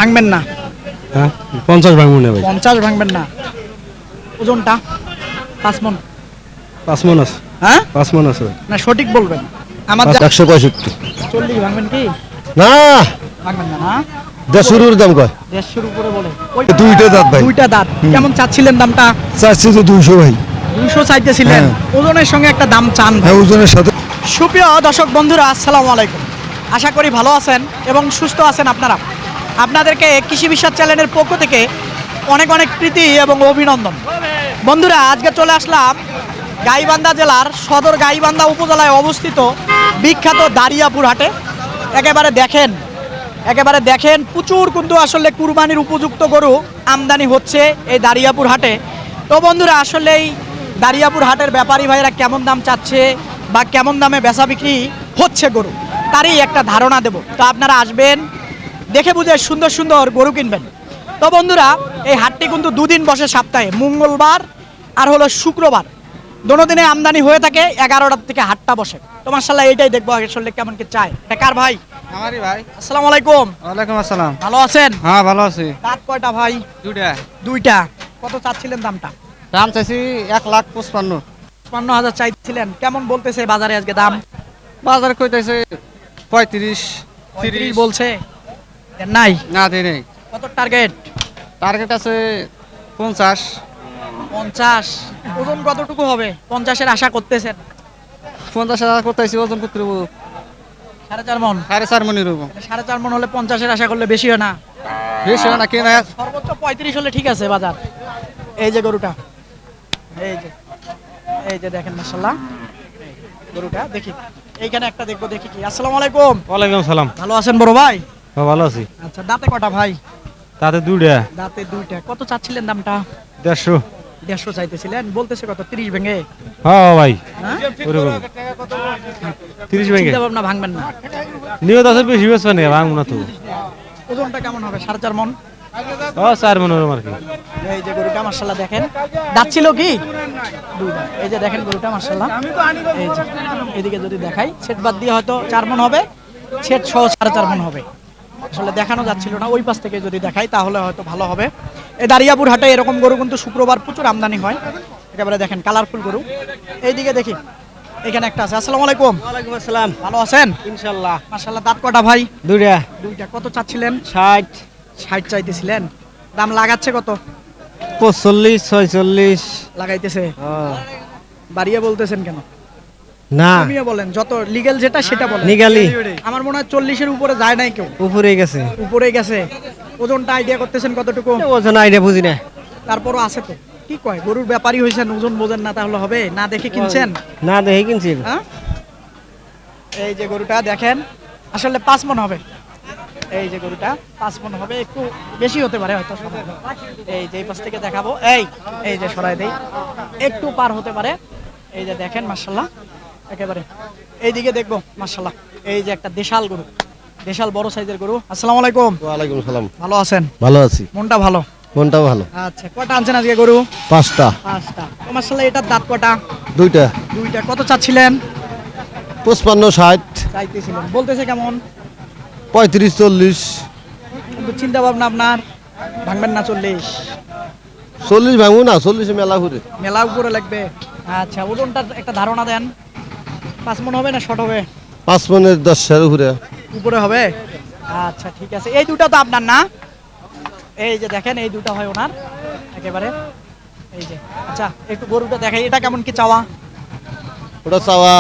ভাঙবেন না? হ্যাঁ 50 ভাঙবো না ভাই। 50 ভাঙবেন না। ওজনটা 5 মণ। 5 মণ আছে। হ্যাঁ 5 মণ আছে ভাই। না সঠিক বলবেন। আমার 165। 40 ভাঙবেন কি? না ভাঙবেন না না? দেড়শোর দাম কয়? 150 উপরে বলে। দুইটা দাঁত ভাই। দুইটা দাঁত। কেমন চাচ্ছিলেন দামটা? চাচ্ছি তো 200 ভাই। 200 চাইতেছিলেন। ওজনের সঙ্গে একটা দাম চান ভাই। হ্যাঁ ওজনের সাথে। সুপ্রিয় দর্শক বন্ধুরা, আসসালামু আলাইকুম। আশা করি ভালো আছেন এবং সুস্থ আছেন আপনারা। আপনাদেরকে কৃষি বিশ্বাস চ্যানেলের পক্ষ থেকে অনেক অনেক প্রীতি এবং অভিনন্দন। বন্ধুরা, আজকে চলে আসলাম গাইবান্ধা জেলার সদর গাইবান্ধা উপজেলায় অবস্থিত বিখ্যাত দারিয়াপুর হাটে। একেবারে দেখেন প্রচুর কিন্তু আসলে কুরবানির উপযুক্ত গরু আমদানি হচ্ছে এই দারিয়াপুর হাটে। তো বন্ধুরা, আসলে এই দারিয়াপুর হাটের ব্যাপারী ভাইরা কেমন দাম চাচ্ছে বা কেমন দামে বেচা বিক্রি হচ্ছে গরু, তারই একটা ধারণা দেব। তো আপনারা আসবেন, দেখে বুঝে সুন্দর সুন্দর গরু কিনবেন। তো বন্ধুরা, এই হাটটি কিন্তু দুদিন বসে সপ্তাহে, মঙ্গলবার আর হলো শুক্রবার। দোনো দিনে আমদানি হয়ে থাকে। 11টার থেকে হাটটা বসে। তো মাশাআল্লাহ এইটাই দেখবো আসলে কেমন কি চায়। এটা কার ভাই? আমারই ভাই। আসসালামু আলাইকুম। ওয়ালাইকুম আসসালাম। ভালো আছেন? হ্যাঁ ভালো আছি। দাঁত কয়টা ভাই? দুইটা। দুইটা। কত চাচ্ছিলেন দামটা? দাম চাইছি 1,55,000। 55,000 চাইছিলেন। কেমন বলতেছে বাজারে আজকে দাম? বাজার কইতাছে 35, 30 30 বলছে। দেন নাই? না দেই নাই। কত টার্গেট? টার্গেট আছে 50। 50। ওজন কতটুকু হবে? 50-এর আশা করতেছেন? 50,000 করতেছি, ওজন করতে রবো 4.5 মণ। 4.5 মণি রবো। 4.5 মণ হলে 50-এর আশা করলে বেশি হয় না? বেশি হয় না কেন? সর্বোচ্চ 35 হলে ঠিক আছে বাজার। এই যে গরুটা, এই যে দেখেন মাশাআল্লাহ গরুটা দেখি। এইখানে একটা দেখবো, দেখি কি। আসসালামু আলাইকুম। ওয়ালাইকুম সালাম। ভালো আছেন বড় ভাই? হ্যাঁ ভালো আছি। আচ্ছা, দাঁতে কটা ভাই? তাতে দুইটা। দাঁতে দুইটা। কত চাচ্ছিলেন দামটা? 150। 150 চাইতেছিলেন। বলতেছে কত? 30 ভেঙে? হ্যাঁ ভাই হ্যাঁ, ওরকম 30 ভেঙে চিন্তা ভাবনা ভাঙবেন না। নিয়ত আছে বেশি বেচবে না, ভাঙবো না তো। ওজনটা কেমন হবে? 4.5 মণ। ও 4 মণ আর কি। এই যে গরুটা মাশাআল্লাহ দেখেন, দাঁত ছিল কি? দুই দাঁত। এই যে দেখেন গরুটা মাশাআল্লাহ। এই যে এদিকে যদি দেখাই, ছেট বাদ দিয়ে হয়তো 4 মণ হবে, ছেট সহ 4.5 মণ হবে। আসলে দেখানো যাচ্ছিল না, ওই পাশ থেকে যদি দেখাই তাহলে হয়তো ভালো হবে। এই দারিয়াপুর হাটে এরকম গরু কিন্তু শুক্রবার প্রচুর আমদানি হয়। একেবারে দেখেন কালারফুল গরু। এইদিকে দেখি, এখানে একটা আছে। আসসালামু আলাইকুম। ওয়ালাইকুম আসসালাম। ভালো আছেন? ইনশাআল্লাহ। মাশাআল্লাহ। দাঁত কটা ভাই? দুইটা। দুইটা। কত চাচ্ছিলেন? 60, 60 চাইতেছিলেন। দাম লাগাচ্ছে কত? 45, 46। লাগাইতেছে। বাড়িয়ে বলতেছেন কেন? না কমিয়ে বলেন, যত লিগ্যাল যেটা সেটা বলেন। নিগালি আমার মনে হয় 40-এর উপরে যায় নাই কেউ। উপরে গেছে। উপরে গেছে। ওজনটা আইডিয়া করতেছেন কতটুকু? ওজন আইডিয়া বুঝি না। তারপরও আছে তো। কি কয়, গরুর ব্যাপারী হয়েছেন, ওজন বোঝেন না তাহলে হবে? না দেখে কিনছেন? না দেখে কিনছি। হ্যাঁ, এই যে গরুটা দেখেন, আসলে 5 মণ হবে। এই যে গরুটা 5 মণ হবে, একটু বেশি হতে পারে হয়তো। এই যে এই পাশ থেকে দেখাবো, এই যে সরাই দেই, একটু পার হতে পারে। এই যে দেখেন মাশাআল্লাহ একেবারে। এইদিকে দেখবো মাশাআল্লাহ, এই যে একটা দেশাল গরু, দেশাল বড় সাইজের গরু। আসসালামু আলাইকুম। ওয়ালাইকুম সালাম। ভালো আছেন? ভালো আছি। মনটা ভালো? মনটা ভালো। আচ্ছা, কটা আনছেন আজকে গরু? 5টা। 5টা। তো মাশাআল্লাহ, এটার দাঁত কটা? দুইটা। দুইটা। কত চাচ্ছিলেন? 55, 60, চাইতেছিলেন। বলতেছে কেমন? 35, 40। কিন্তু চিন্তা ভাবনা আপনার ভাঙবেন না? 40 ভাঙবো না, 40 মেলা ঘুরে। মেলা উপরে লাগবে। আচ্ছা, ওজনটার একটা ধারণা দেন। 5 মণ হবে না শর্ট হবে? 5 মণের 10 ঘুরে। উপরে হবে। আচ্ছা ঠিক আছে। এই দুটো তো আপনার না? এই যে দেখেন, এই দুটো হয় ওনার একেবারে। এই যে আচ্ছা, একটু গরুটা দেখাই। এটা কেমন কি চাওয়া? ওটা চাওয়া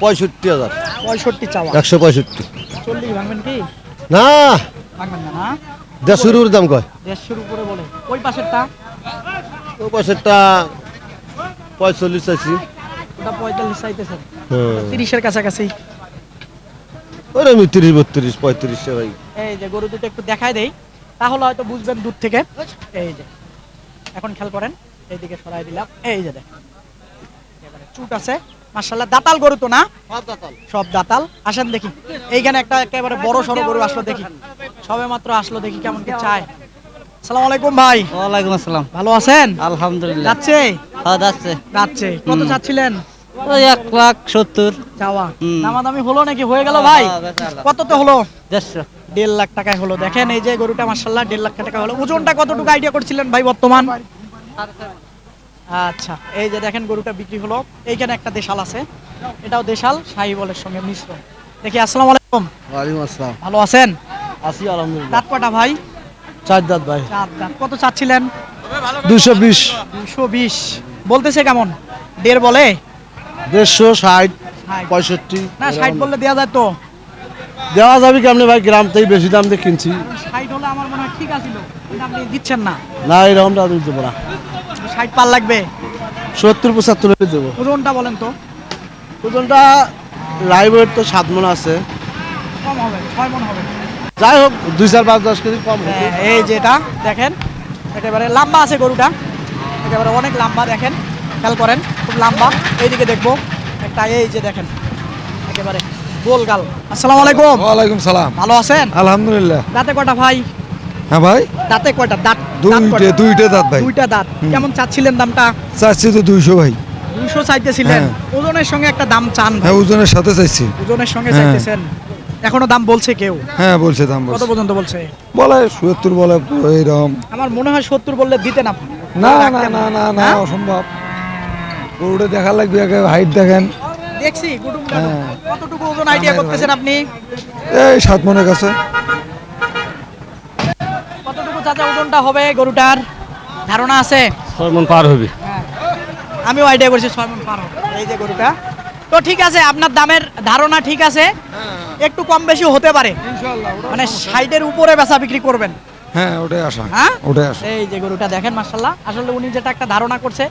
65,000। 65 চাওয়া। 165। 40 ভাঙবেন কি? না ভাঙবেন না না? 150 দাম কয়? 150 উপরে বলে। ওই পাশেরটা? ওই পাশেরটা 45 চাইছি। ওটা 45 চাইতেছেন। হ্যাঁ 30-এর কাছাকাছি। ওরে আমি 30, 32, 35 ভাই। এই যে গরু দুটো একটু দেখাই দেই, তাহলে হয়তো বুঝবেন দূর থেকে। এই যে এখন খেয়াল করেন, এইদিকে সরাই দিলাম। এই যে দেখেন একেবারে চুট আছে মাশাআল্লাহ। দাতাল গরু তো না? সব দাতাল। আসেন দেখি, এইখানে একটা একেবারে বড় সড়ো গরু আসলো, দেখি। সবে মাত্র আসলো, দেখি কেমন কি চায়। আসসালামু আলাইকুম ভাই। ওয়ালাইকুম আসসালাম। ভালো আছেন? আলহামদুলিল্লাহ। যাচ্ছে? হ্যাঁ যাচ্ছে। যাচ্ছে। কত চাচ্ছিলেন? ওই 1,70,000। চাওয়া। হুম। দামাদামি হলো নাকি? হয়ে গেল ভাই? হ্যাঁ, বেচা হলো। কত তো হলো? 150। 1.5 লাখ টাকায় হলো। দেখেন এই যে গরুটা মাশাআল্লাহ 1.5 লাখ টাকা হলো। ওজনটা কতটুকু আইডিয়া করছিলেন ভাই বর্তমান? আচ্ছা, এই যে দেখেন গরুটা বিক্রি হলো। এইখানে একটা দেশাল আছে, এটাও দেশাল শাহিওয়ালের সঙ্গে মিশ্র। দেখি, আসসালামু আলাইকুম। ওয়ালাইকুম আসসালাম। ভালো আছেন? আছি আলহামদুলিল্লাহ। দাঁত কটা ভাই? 4 দাঁত ভাই। 4 দাঁত। কত চাচ্ছিলেন? 220, 220 বলতেছে কেমন? 1.5 বলে? 150, 60, 60 65। না 60 বললে দেওয়া যায় তো? দেওয়া যাবে কেমনে ভাই, গ্রাম থেকে বেশি দাম দিয়ে কিনছি। 60 হলে আমার মনে হয় ঠিক আছিল, কিন্তু আপনি দিচ্ছেন না। না এরকম দাম দেবো না। 60 পার লাগবে। 70, 75 দেবো। ওজনটা বলেন তো? ওজনটা লাইভ ওয়েট তো 7 মণ আছে। কম হবে, 6 মণ হবে। যাই হোক 2, 4, 5, 10 কেজি কম হবে। হ্যাঁ, এই যেটা দেখেন একেবারে লম্বা আছে গরুটা, একেবারে অনেক লম্বা। দেখেন, খেয়াল করেন, খুব লম্বা। এইদিকে দেখবো একটা, এই যে দেখেন একেবারে গোল গাল। আসসালামু আলাইকুম। ওয়ালাইকুম সালাম। ভালো আছেন? আলহামদুলিল্লাহ। দাঁতে কয়টা ভাই? হ্যাঁ ভাই, দাঁতে কয়টা? দাঁত দাঁত কয়টা? দুইটা দাঁত ভাই। দুইটা দাঁত। কেমন চাচ্ছিলেন দামটা? চাচ্ছি তো 200 ভাই। 200 চাইতেছিলেন। হ্যাঁ। ওজনের সঙ্গে একটা দাম চান ভাই। হ্যাঁ, ওজনের সাথে চাইছি। ওজনের সঙ্গে হ্যাঁ। চাইতেছেন। এখনো দাম বলছে কেউ? হ্যাঁ বলছে দাম কত বলছে। পর্যন্ত বলছে? বলে 70 বলে এইরকম। আমার মনে হয় 70 বললে দিতেন আপনি। না না না না না, হ্যাঁ? অসম্ভব। গরুটা দেখা লাগবে, আগে হাইট দেখেন। দেখছি কুটুমটা। হ্যাঁ। কতটুকু ওজন আইডিয়া আমার করতেছেন আপনি? এই 7 মনের কাছে। কতটুকু চাচা ওজনটা হবে গরুটার ধারণা আছে? 6 মণ পার হবে। আমিও আইডিয়া করছি 6 মণ পার হবে। এই যে গরুটা তো ঠিক আছে, আপনার দামের ধারণা ঠিক আছে, একটু কম বেশি হতে পারে। মানে 60-এর উপরে বেচা বিক্রি করবেন? হ্যাঁ ওটাই আশা। হ্যাঁ, ওটাই আশা। এই যে গরুটা দেখেন মাশাআল্লাহ, আসলে উনি যেটা একটা ধারণা করছে,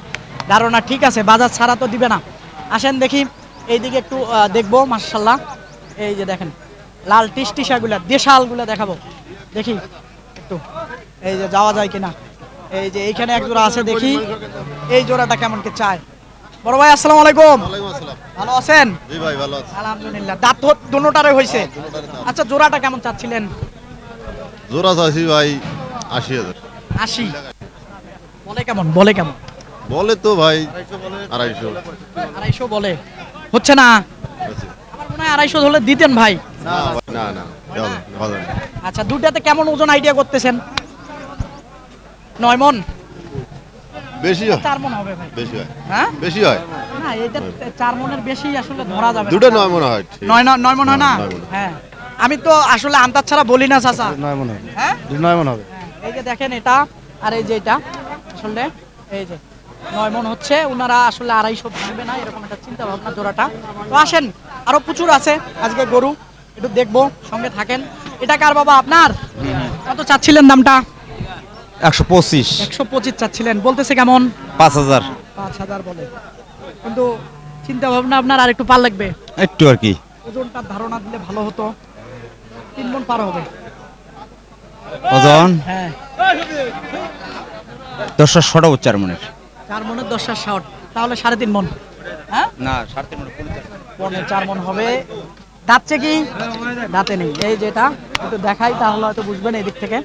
ধারণা ঠিক আছে, বাজার ছাড়া তো দিবে না। আসেন দেখি এইদিকে একটু দেখবো মাশাআল্লাহ। এই যে দেখেন লাল টিসটিসাগুলা, দেশালগুলা দেখাবো। দেখি একটু, এই যে যাওয়া যায় কিনা। এই যে এইখানে এক জোড়া আছে, দেখি এই জোড়াটা কেমন কি চায়। বড় ভাই আসসালামু আলাইকুম। ভালো আছেন? জি ভাই ভালো আছে। আলহামদুলিল্লাহ। দাঁত দুটোটারে হয়েছে। আচ্ছা, জোড়াটা কেমন চাচ্ছিলেন? জোড়া চাইছি ভাই 80,000। 80 বলে কেমন? বলে কেমন? বলে তো ভাই 250। 250 বলে, হচ্ছে না। আমার মনে হয় 250 হলে দিতেন ভাই। না ভাই, না না হবে না। আচ্ছা, দুটাতে কেমন ওজন আইডিয়া করতেছেন? 9 মণ? বেশি হয়, 4 মণ হবে ভাই। বেশি হয়, হ্যাঁ, বেশি হয়। না এটা 4 মণের বেশি আসলে ধরা যাবে না। দুটো 9 মনে হয়। 9 মণ হয় না? 9 মণ। হ্যাঁ, আমি তো আসলে আন্তাজ ছাড়া বলি না চাচা। 9 মনে হবে। হ্যাঁ, 9 মনে হবে। এই যে দেখেন এটা, আর এই যে এটা, আসলে এই যে 9 মণ হচ্ছে। ওনারা আসলে 250 ভাঙবে না, এরকম একটা চিন্তা ভাবনা জোড়াটা। তো আসেন, আরো প্রচুর আছে আজকে গরু, একটু দেখবো, সঙ্গে থাকেন। এটা কার বাবা আপনার? কত চাচ্ছিলেন দামটা? 125, 125 চাচ্ছিলেন, বলতেছে কেমন? 5000 5000 বলে, কিন্তু চিন্তা ভাবনা আপনার আর একটু পার লাগবে। একটু আর কি। ওজনটার ধারণা দিলে ভালো হতো। 3 মণ পার হবে। ওজন হ্যাঁ, 10 শটা 4 মনের। 4 মণের 10 আর 60, তাহলে 3.5 মণ। হ্যাঁ, না 3.5 মনের। 4 মণ হবে। দাঁতছে কি? দাঁতে নেই। এই যেটা একটু দেখাই, তাহলে হয়তো বুঝবেন এই দিক থেকে।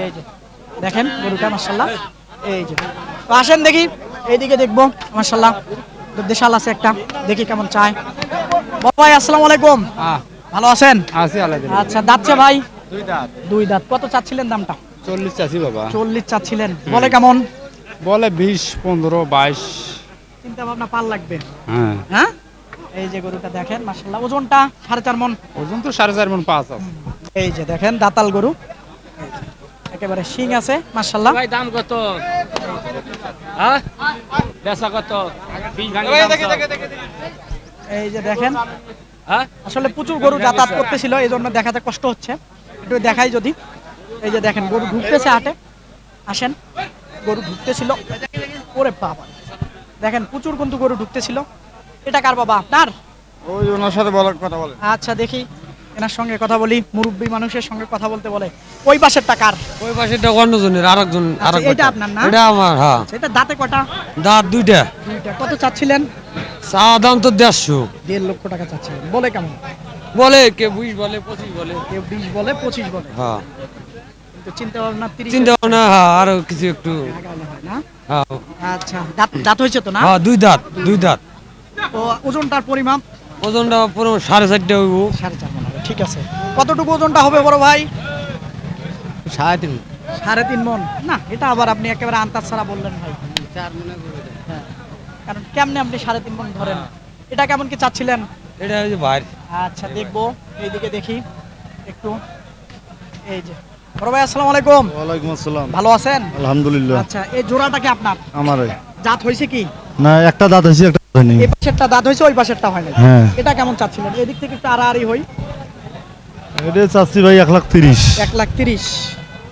এই যে দেখেন গরুটা মাশাআল্লাহ। এই যে, তো আসেন দেখি এইদিকে দেখবো মাশাআল্লাহ। তো দেশাল আছে একটা, দেখি কেমন চায়। বড় ভাই আসসালামু আলাইকুম। ভালো আছেন? আছি আলাদা। আচ্ছা, দাঁতছে ভাই? 2 দাঁত। 2 দাঁত। কত চাচ্ছিলেন দামটা? 40 চাচ্ছি বাবা। 40 চাচ্ছিলেন, বলে কেমন? বলে 20, 15, 22। চিন্তা ভাবনা পার লাগবে। হ্যাঁ, হ্যাঁ, এই যে গরুটা দেখেন মাশাআল্লাহ, ওজনটা 4.5 মণ। ওজন তো 4.5 মণ 5 আছে। এই যে দেখেন দাতাল গরু, একেবারে শিং আছে মাশাআল্লাহ। ভাই দাম কত? হ্যাঁ, বেচা কত? 20 ভাঙে দাম কত? এই যে দেখেন, হ্যাঁ, আসলে প্রচুর গরু যাতায়াত করতেছিল, এই জন্য দেখাতে কষ্ট হচ্ছে। একটু দেখাই যদি। এই যে দেখেন গরু ঢুকতেছে হাটে। আসেন, গরু ঢুকতেছিল। ওরে বাবা, দেখেন প্রচুর কিন্তু গরু ঢুকতেছিল। এটা কার বাবা আপনার? ওই ওনার সাথে বলার কথা বলে। আচ্ছা, দেখি এনার সঙ্গে কথা বলি। মুরব্বী মানুষের সঙ্গে কথা বলতে বলে। ওই পাশের টাকার? ওই পাশেটা অন্যজনের, আরেকজন আচ্ছা, এটা আপনার না? এটা আমার। হ্যাঁ, আচ্ছা, এটা দাঁতে কটা? দাঁত দুইটা। দুইটা। কত চাচ্ছিলেন? চা দাম তো 150। 1.5 লক্ষ টাকা চাচ্ছিলেন, বলে কেমন? বলে কে 20 বলে, 25 বলে। কেউ 20 বলে, 25 বলে, হ্যাঁ, কিন্তু চিন্তা ভাবনা 30 চিন্তা ভাবনা, হ্যাঁ, আরো কিছু একটু। লাগালে হয় না? হ্যাঁ, আচ্ছা, দাঁত হয়েছে তো না? হ্যাঁ, 2 দাঁত, 2 দাঁত। তো ওজনটার পরিমাপ? ওজনটা পুরো 4.5 হইব। 4.5 মণ হবে। ঠিক আছে। কতটুকু ওজনটা হবে বড় ভাই? 3.5 3.5 মন। না এটা আবার আপনি একেবারে আন্তাজ ছাড়া বললেন ভাই। 4 মনে করে দেন। হ্যাঁ, কারণ কেমনে আপনি 3.5 মন ধরেন? এটা কেমন কি চাচ্ছিলেন? এটা হচ্ছে বাইর আচ্ছা দেখবো, এইদিকে দেখি একটু। এই যে বড় ভাই, আসসালামু আলাইকুম। ওয়ালাইকুম আসসালাম। ভালো আছেন? আলহামদুলিল্লাহ। আচ্ছা, এই জোড়াটা কি আপনার? আমারই। জাত হয়েছে কি? না, একটা দাঁত হয়েছে, একটা হয়নি। এই পাশেরটা দাঁত হয়েছে, ওই পাশেরটা হয় না। হ্যাঁ। এটা কেমন চাচ্ছিলেন? এদিক থেকে একটু আড়াআড়ি হই। এটা চাচ্ছি ভাই 1,30,000। 1,30,000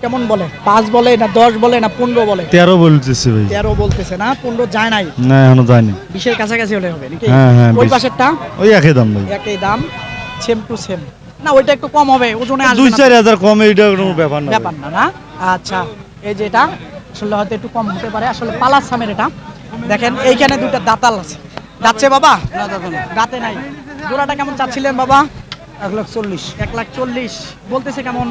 কেমন বলে? 5 বলে না 10 বলে না 15 বলে? 13 বলতেছি ভাই। 13 বলতেছে না, 15 যায় নাই। না, এখনো যায়নি। 20-এর কাছাকাছি হলে হবে নাকি? হ্যাঁ, হ্যাঁ, ওই 20 পাশেরটা ওই একই দাম ভাই। একই দাম, সেম টু সেম। না ওইটা একটু কম হবে, ওজনে আসবে না। 2-4 হাজার কমে, এটা কোনো ব্যাপার না। ব্যাপার না না। আচ্ছা, এই যে এটা আসলে হয়তো একটু কম হতে পারে, আসলে পালার সামের এটা। দেখেন এইখানে দুটো দাঁতাল আছে। দাঁতছে বাবা? দাঁতে নাই। জোড়াটা কেমন চাচ্ছিলেন বাবা? 1,40,000 1,40,000 বলতেছে কেমন?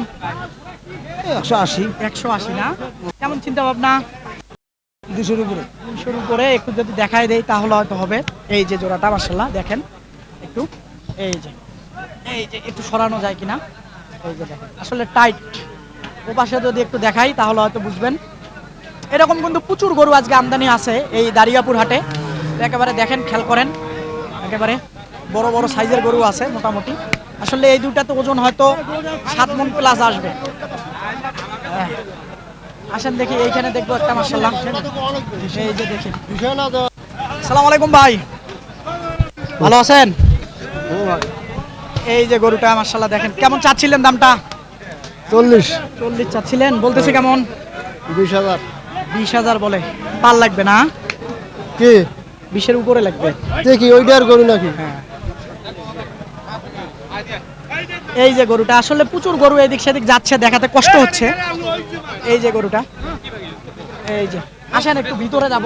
180 180 না? কেমন চিন্তা ভাবনা? 200 উপরে। 200 উপরে একটু যদি দেখাই দেই তাহলে হয়তো হবে। এই যে জোড়াটা মাশাআল্লাহ দেখেন একটু, এই যে একটু সরানো যায় কিনা, এই যে দেখেন আসলে টাইট। ও পাশে যদি একটু দেখাই তাহলে হয়তো বুঝবেন। এরকম কিন্তু প্রচুর গরু আজকে আমদানি আছে এই দারিয়াপুর হাটে। একেবারে দেখেন, খেয়াল করেন, একেবারে বড় বড় সাইজের গরু আছে মোটামুটি। আসলে এই দুটাতে ওজন হয়তো 7 মণ প্লাস আসবে। হ্যাঁ। আসেন দেখি, এইখানে দেখবো একটা মাশাআল্লাহ। এই যে দেখেন। আসসালামু আলাইকুম ভাই, ভালো আছেন? এই যে গরুটা মাশাআল্লাহ দেখেন, কেমন চাচ্ছিলেন দামটা? 40 চাচ্ছিলেন, বলতেছে কেমন? 20,000 20,000 বলে। পার লাগবে না? কি 20-এর উপরে লাগবে। দেখি ওইটার গরু নাকি? এই যে গরুটা, আসলে প্রচুর গরু এদিক সেদিক যাচ্ছে, দেখাতে কষ্ট হচ্ছে। এই যে গরুটা, এই যে আসেন একটু ভিতরে যাব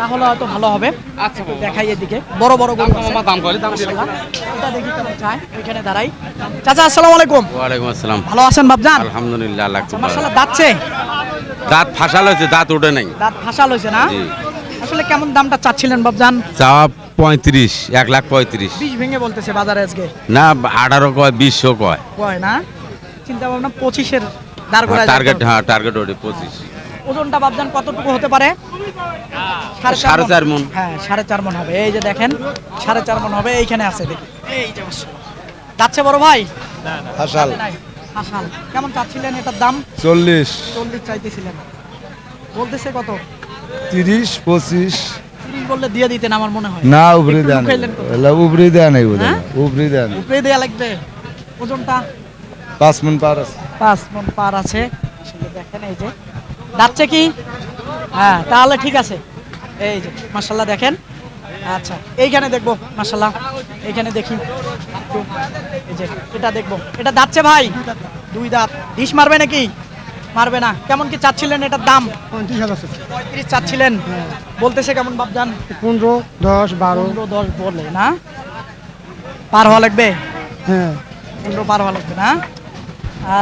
তাহলে হয়তো ভালো হবে। আচ্ছা একটু দেখাই এদিকে, বড় বড় গরু আছে। দাম করে দাম মাশাআল্লাহ। এটা দেখি কেমন চায়, ওইখানে দাঁড়াই। চাচা আসসালামু আলাইকুম। ওয়ালাইকুম আসসালাম। ভালো আছেন বাপজান? আলহামদুলিল্লাহ, আল্লাহ খুব ভালো। মাশাআল্লাহ দাঁতছে? দাঁত ফাঁসাল হয়েছে, দাঁত ওঠে নাই। দাঁত ফাঁসাল হয়েছে না? জি। আসলে কেমন দামটা চাচ্ছিলেন বাপজান? চাওয়া 35, 1,35,000। 20 ভেঙে বলতেছে বাজারে আজকে। না, 18 কয়, 20 কয়। কয় না? চিন্তা ভাবনা 25-এর দাঁড় করায় টার্গেট, যাবে তো। হ্যাঁ টার্গেট ওঠে 25। ওজনটা বাপজান কতটুকু হতে পারে? 4.5 মণ। হ্যাঁ 4.5 মণ হবে। এই যে দেখেন 4.5 মণ হবে। এইখানে আছে দেখি, এই যে যাচ্ছে বড় ভাই। হাসাল নাই, হাসাল। কেমন চাচ্ছিলেন এটার দাম? 40 40 চাইতেছিলেন, বলতেছে কত? 30 25 30 বললে দিয়ে দিতেন আমার মনে হয়। না উপরে একটু দেন, লুকাইলেন কত? উপরে দেন নাই বোধ হ্যাঁ? উপরে দেন। উপরে দেয়া লাগবে। ওজনটা 5 মণ পার আছে। 5 মণ পার আছে। আসলে দেখেন এই যে যাচ্ছে কি? হ্যাঁ তাহলে ঠিক আছে। এই যে মাশাআল্লাহ দেখেন। আচ্ছা এইখানে দেখবো মাশাআল্লাহ, এইখানে দেখি একটু। এই যে এটা দেখবো, এটা দাঁতছে ভাই? 2 দাঁত। ডিশ মারবে নাকি? মারবে না। কেমন কি চাচ্ছিলেন এটার দাম? 35 চাচ্ছিলেন, বলতেছে কেমন বাপজান? 15 10 12 15 10 বলে না? পার হওয়া লাগবে? হ্যাঁ 15 পার হওয়া লাগবে না?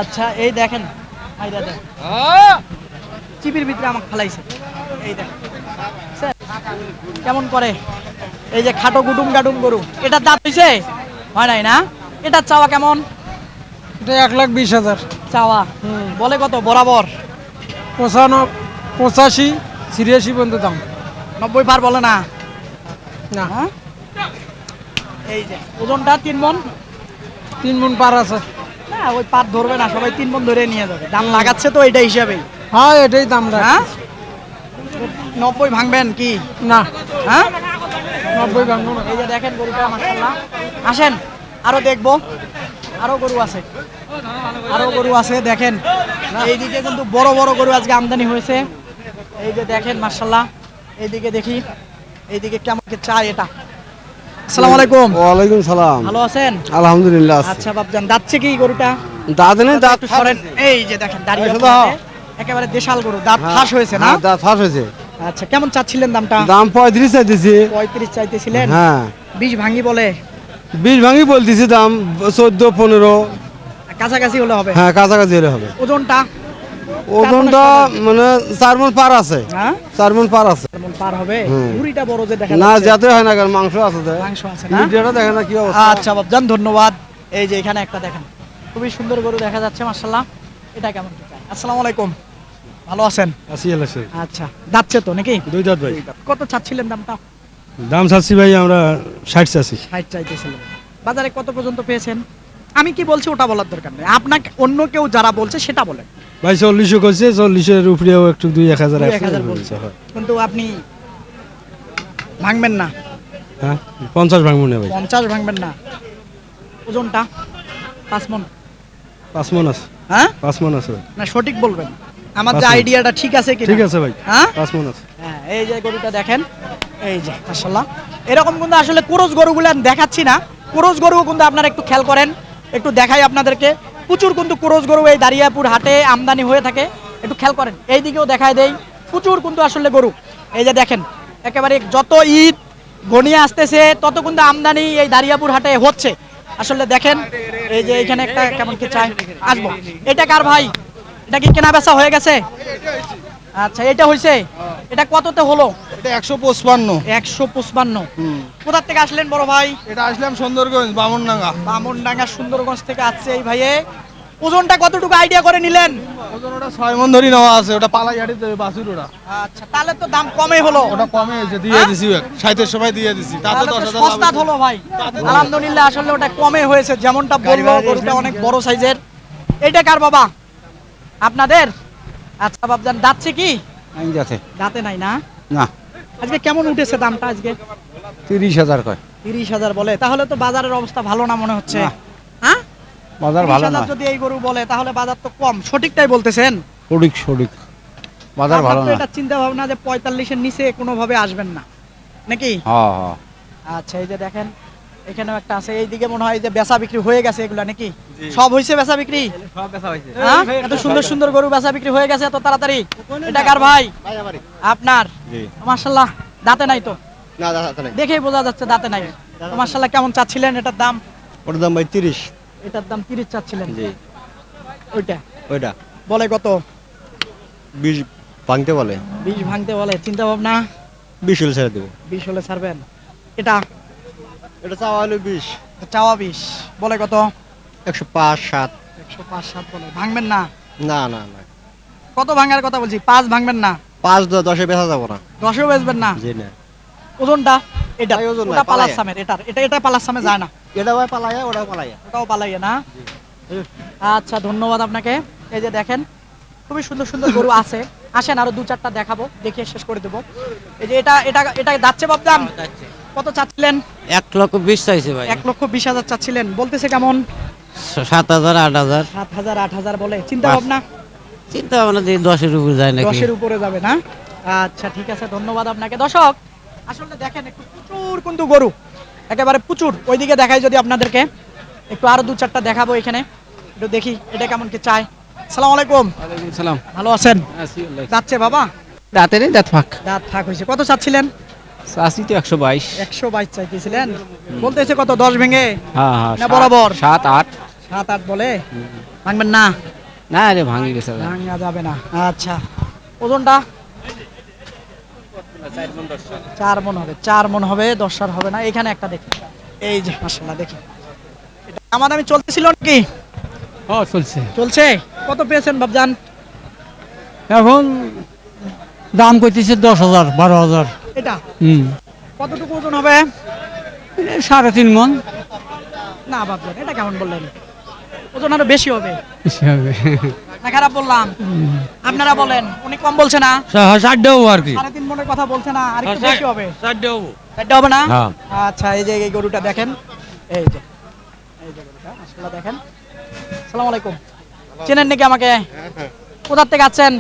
আচ্ছা এই দেখেন, আইরা দেখ চিপির ভিতরে আমাকে ফেলাইছে। এই দেখ স্যার, কেমন করে? এই যে খাটো গুডুম গাডুম গরু, এটার দাঁত হইছে? হয় নাই না? এটার চাওয়া কেমন? এটা 1,20,000 চাওয়া বলে কত বরাবর? 85 86 পর্যন্ত দাম। 90 পার বলে না? না হ্যাঁ? এই যে ওজনটা 3 মণ। 3 মণ পার আছে। না ওই পাত ধরবে না, সবাই 3 মণ ধরে নিয়ে যাবে। দাম লাগাচ্ছে তো এইটা হিসাবেই। হ্যাঁ এটাই দাম হ্যাঁ 90 ভাঙবেন কি? না হ্যাঁ 90 ভাঙবো না। এই যে দেখেন গরুটা মাশাআল্লাহ। আসেন আরো দেখবো, আরো গরু আছে, আরো গরু আছে দেখেন। এইদিকে কিন্তু বড় বড় গরু আজকে আমদানি হয়েছে। এই যে দেখেন মাশাআল্লাহ। এইদিকে দেখি, এইদিকে কেমন কি চাই এটা। আসসালামু আলাইকুম। ওয়ালাইকুম সালাম। ভালো আছেন? আলহামদুলিল্লাহ। আচ্ছা বাপজান, দাঁতছে কি গরুটা? দাঁত নেই, দাঁত একটু সরেন। এই যে দেখেন দাঁড়িয়ে আসলে আছে, একেবারে দেশাল গরু, দাঁত ফাঁস হয়েছে না? দাঁত ফাঁস হয়েছে। আচ্ছা কেমন চাচ্ছিলেন দামটা? দাম 35 চাইতেছি। 35 চাইতেছিলেন? হ্যাঁ 20 ভাঙি বলে? 20 ভাঙি বলতেছি, দাম 14 15। কাছাকাছি হলে হবে। হ্যাঁ কাছাকাছি হলে হবে। ওজনটা? ওজনটা মানে 4 মণ পার আছে। হ্যাঁ 4 মণ পার আছে। কেমন পার হবে? হুম। ভুঁড়িটা বড় যে দেখা না যাচ্ছে। যাতে হয় না, কারণ মাংস আছে তো। মাংস আছে না? মিডিয়াটা দেখে না কি অবস্থা। আচ্ছা বাপজান ধন্যবাদ। এই যে এখানে একটা দেখেন, খুবই সুন্দর গরু দেখা যাচ্ছে মাশাআল্লাহ। এটা কেমন কি চাই? আসসালামু আলাইকুম, ভালো আছেন? আসি এলাছে আচ্ছা, যাচ্ছে তো নাকি? দুই দাঁত ভাই। কত চাচ্ছিলেন দামটা? দাম চাচ্ছি ভাই আমরা 60 চাচ্ছি। 60 চাইতেছিলেন। বাজারে কত পর্যন্ত পেয়েছেন? আমি কি বলছি ওটা বলার দরকার নেই, আপনাকে অন্য কেউ যারা বলছে সেটা বলেন। ভাই 40 কইছে, 40-এর উপরেও একটু 2-1000 আছে। 1000 বলছে, কিন্তু আপনি ভাঙবেন না? হ্যাঁ 50 ভাঙবো না ভাই। 50 ভাঙবেন না? ওজনটা 5 মণ? 5 মণ আছে। হ্যাঁ 5 মণ আছে ভাই। না সঠিক বলবেন, আমার 5 যে মণ। আইডিয়াটা ঠিক আছে কি? ঠিক আছে ভাই, হ্যাঁ 5 মণ আছে। হ্যাঁ, এই যে গরুটা দেখেন, এই যে মাশাআল্লাহ। এরকম কিন্তু আসলে ক্রস গরুগুলো আমি দেখাচ্ছি না, ক্রস গরুও কিন্তু আপনারা একটু খেয়াল করেন, একটু দেখাই আপনাদেরকে। প্রচুর কিন্তু ক্রস গরু এই দারিয়াপুর হাটে আমদানি হয়ে থাকে, একটু খেয়াল করেন। এই দিকেও দেখাই দেই, প্রচুর কিন্তু আসলে গরু। এই যে দেখেন, একেবারে যত ঈদ ঘনিয়ে আসতেছে তত কিন্তু আমদানি এই দারিয়াপুর হাটে হচ্ছে। আসলে দেখেন, এই যে এখানে একটা কেমন কি চাই, আসবো। এটা কার ভাই? এটা কি কেনা বেচা হয়ে গেছে? আচ্ছা, এটা হইছে, এটা কততে হলো? এটা 155। 155। কোথা থেকে আসলেন বড় ভাই? এটা আসলাম সুন্দরগঞ্জ বামনডাঙ্গা। বামনডাঙ্গা সুন্দরগঞ্জ থেকে আসছে এই ভাইয়ে। ওজনটা কতটুকু আইডিয়া করে নিলেন? ওজন ওটা 6 মণ ধরি নেওয়া আছে, ওটা পালাই হাড়ি দেবে বাছুর ওটা। আচ্ছা, তাহলে তো দাম কমই হলো। ওটা কমে হয়েছে, দিয়ে হ্যাঁ? দিছি 60-এর সময় দিয়ে দিছি, তাতে তাহলে তো 10,000 সস্তা হলো ভাই। আলহামদুলিল্লাহ, আসলে ওটা কমে হয়েছে, যেমনটা বললো গরুটা অনেক বড় সাইজের। এটা কার বাবা? আপনাদের? আচ্ছা বাবজান, দাঁতছে কি? যাচ্ছে দাঁতে নাই না? না, আজকে কেমন উঠেছে দামটা আজকে? 30,000 কয়। 30,000 বলে, তাহলে তো বাজারের অবস্থা ভালো না মনে হচ্ছে। না। হ্যাঁ, বাজার ভালো 30,000 না, যদি এই গরু বলে তাহলে বাজার তো কম, সঠিকটাই বলতেছেন। সঠিক বাজার ভালো আপনার তো না। এটা চিন্তা ভাবনা যে 45-এর নিচে কোনোভাবে আসবেন না নাকি? হ্যাঁ হ্যাঁ, আচ্ছা, এই যে দেখেন, এখানেও একটা আছে। এইদিকে মনে হয় যে বেচা বিক্রি হয়ে গেছে এগুলা নাকি? সব হয়েছে বেচা বিক্রি? সব বেচা হয়েছে। হ্যাঁ, এত সুন্দর সুন্দর গরু বেচা বিক্রি হয়ে গেছে এত তাড়াতাড়ি? এটা কার ভাই? আপনার? মাশাআল্লাহ, দাঁতে নাই তো? না দাঁত নাই। দেখেই বোঝা যাচ্ছে দাঁতে নাই। তো মাশাআল্লাহ, কেমন চাচ্ছিলেন এটার দাম? ওটার দাম ভাই 30। এটার দাম 30 চাচ্ছিলেন? জি। ওইটা ওইটা বলে কত? 20 ভাঙতে বলে। 20 ভাঙতে বলে। চিন্তা ভাবনা? 20 হলে ছেড়ে দেবো। 20 হলে ছাড়বেন? এটা এটা চাওয়া হলো 20। চাওয়া 20, বলে কত? 105-7। 105-7 বলে। ভাঙবেন না? না না না, কত ভাঙার কথা বলছি? 5 ভাঙবেন না? 5-10-এ বেচা যাবো না। 10এও বেচবেন না? জি না। ওজনটা? এটা ভাই, ওজন ওটা নাই, পালার পালাইয়া। সামের, এটা পালার সামে যায় না, এটা ভাই পালাইয়া, ওটা পালাইয়া। ওটাও পালাইয়ে না? আচ্ছা, ধন্যবাদ আপনাকে। এই যে দেখেন, খুবই সুন্দর সুন্দর গরু আছে। আসেন, আরো 2-4টা দেখাবো, দেখিয়ে শেষ করে দেবো। এই যে এটা এটা এটা যাচ্ছে বাবদাম, কত চাচ্ছিলেন? 1,20,000 চাইছে ভাই। 1,20,000 চাচ্ছিলেন, বলতেছে কেমন? 7,000 8,000 7,000 8,000 বলে। চিন্তা ভাবনা? চিন্তা ভাবনা দিয়ে 10-এর উপর যায় নাকি? 10-এর উপরে যাবে না? আচ্ছা, ঠিক আছে, ধন্যবাদ আপনাকে। দর্শক, আসলে দেখেন, একটু প্রচুর কিন্তু গরু, একেবারে প্রচুর। ওইদিকে দেখাই যদি আপনাদেরকে, একটু আরো 2-4টা দেখাবো এখানে, একটু দেখি এটা কেমন কি চাই। আসসালামু আলাইকুম, ওয়ালাইকুম সালাম। ভালো আছেন? যাচ্ছে বাবা? দাঁতে নেই, দাঁত ফাঁক। দাঁত থাক হয়েছে। কত চাচ্ছিলেন? চাষি তো 122। 122 চাইতেছিলেন, বলতেছে কত? 10 ভেঙে হ্যাঁ হ্যাঁ, না বরাবর? 7-8। 7-8 বলে। ভাঙবেন না? না রে, ভাঙি গেছে। ভাঙা যাবে না। আচ্ছা, ওজনটা? 4 মণ হবে। 4 মণ হবে, 10 হবে না। এখানে একটা দেখি, এই যে মাশাআল্লাহ, দেখি এটা আমার দামি চলতেছিল নাকি? ও চলছে। চলছে। কত পেয়েছেন বাবজান? এখন দাম করতেছে 10,000 12,000। এটা কতটুকু ওজন হবে? 3.5 মণ না বাবজান, এটা কেমন বললেন? ওজন আরো বেশি হবে বেশি হবে। না খারাপ বললাম? আপনারা বলেন, উনি কম বলছে না? 4.5 আর কি। 3.5 মণের কথা বলছে না, আর একটু বেশি হবে? 4.5 চারটে হবে না? হ্যাঁ। আচ্ছা, এই যে এই গরুটা দেখেন, এই যে গরুটা মাশাআল্লাহ দেখেন। আসসালামু আলাইকুম, চেনেন নাকি আমাকে? কোথা থেকে আছেন?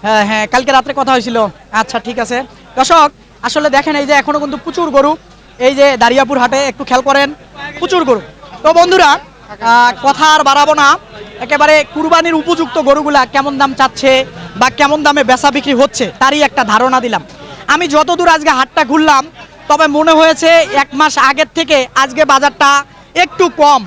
হ্যাঁ হ্যাঁ, কালকে রাত্রে কথা হয়েছিল। আচ্ছা, ঠিক আছে। দর্শক, আসলে দেখেন, এই যে এখনো কিন্তু প্রচুর গরু এই যে দারিয়াপুর হাটে, একটু খেয়াল করেন, প্রচুর গরু। তো বন্ধুরা, কথা আর বাড়াবো না, একেবারে কুরবানির উপযুক্ত গরুগুলা কেমন দাম চাচ্ছে বা কেমন দামে বেচা বিক্রি হচ্ছে তারই একটা ধারণা দিলাম। আমি যতদূর আজকে হাটটা ঘুরলাম, তবে মনে হয়েছে 1 মাস আগের থেকে আজকে বাজারটা একটু কম।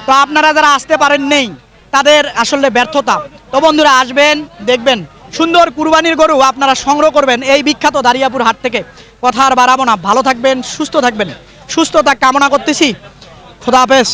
তো আপনারা যারা আসতে পারেন নেই, তাদের আসলে ব্যর্থতা। তো বন্ধুরা, আসবেন, দেখবেন সুন্দর কুরবানির গরু আপনারা সংগ্রহ করবেন এই বিখ্যাত দারিয়াপুর হাট থেকে। কথা আর বাড়াবো না, ভালো থাকবেন, সুস্থ থাকবেন, সুস্থতা কামনা করতেছি। খোদা হাফেজ।